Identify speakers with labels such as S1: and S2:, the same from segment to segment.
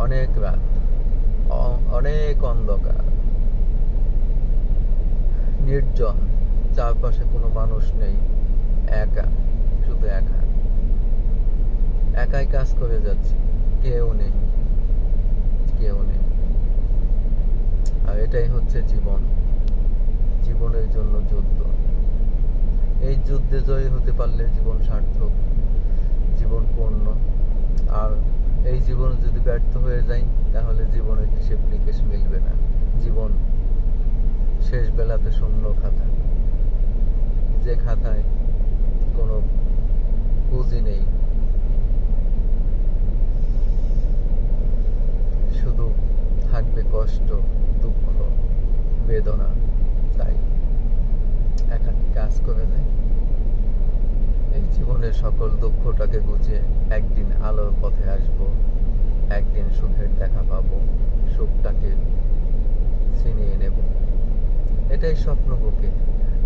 S1: অনেক রাত, অনেক অন্ধকার, নির্জন, চারপাশে কোনো মানুষ নেই, একা, শুধু একা, একাই কাজ করে যাচ্ছি, কেউ নেই, কেউ নেই। আর এটাই হচ্ছে জীবন, জীবনের জন্য যুদ্ধ। এই যুদ্ধে জয়ী হতে পারলে জীবন সার্থক, জীবন পূর্ণ। আর এই জীবন যদি ব্যর্থ হয়ে যায়, তাহলে জীবনের হিসেব নিকেশ মিলবে না। জীবন শেষ বেলাতে শূন্য খাতা, যে খাতায় কোনো পুঁজি নেই, শুধু থাকবে কষ্ট, দুঃখ, বেদনা। তাই একাকী কাজ করে যায়। এই জীবনের সকল দুঃখটাকে গুছিয়ে একদিন আলোর পথে আসব, একদিন সুখের দেখা পাবো, সুখটাকে ছিনিয়ে নেব। এটাই স্বপ্ন বুকে,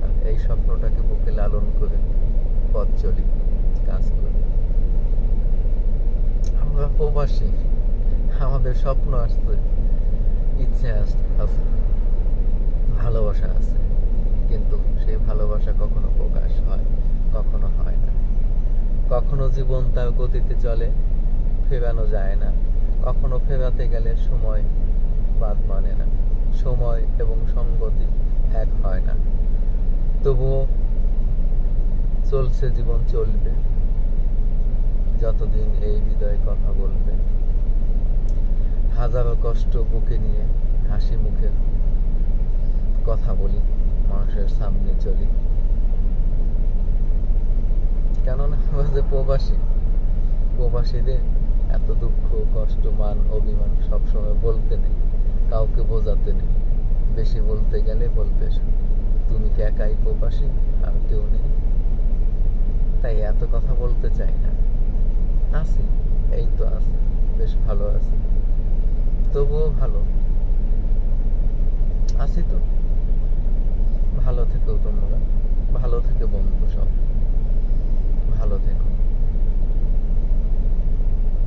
S1: আর এই স্বপ্নটাকে বুকে লালন করে পথ চলি, কাজ করি। আমরা প্রবাসী, আমাদের স্বপ্ন আসছে, ইচ্ছে আছে, ভালোবাসা আছে, কিন্তু সেই ভালোবাসা কখনো প্রকাশ হয়, কখনো হয় না। কখনো জীবন তার গতিতে চলে, ফেরানো যায় না। কখনো ফেরাতে গেলে সময় বাদ মানে না, সময় এবং সঙ্গতি এক হয় না। তবুও চলছে, জীবন চলবে, যতদিন এই হৃদয় কথা বলবে। হাজারো কষ্ট বুকে নিয়ে হাসি মুখে কথা বলি, মানুষের সামনে চলি। কেননা আমরা যে প্রবাসী, প্রবাসীদের এত দুঃখ, কষ্ট, মান, অভিমান সবসময় বলতে নেই, কাউকে বোঝাতে নেই। বেশি বলতে গেলে বলবে তুমি কি একাই প্রবাসী, আর কেউ নেই। তাই এত কথা বলতে চাই না। আছি, এই তো আছি, বেশ ভালো আছি, তবুও ভালো আছি তো।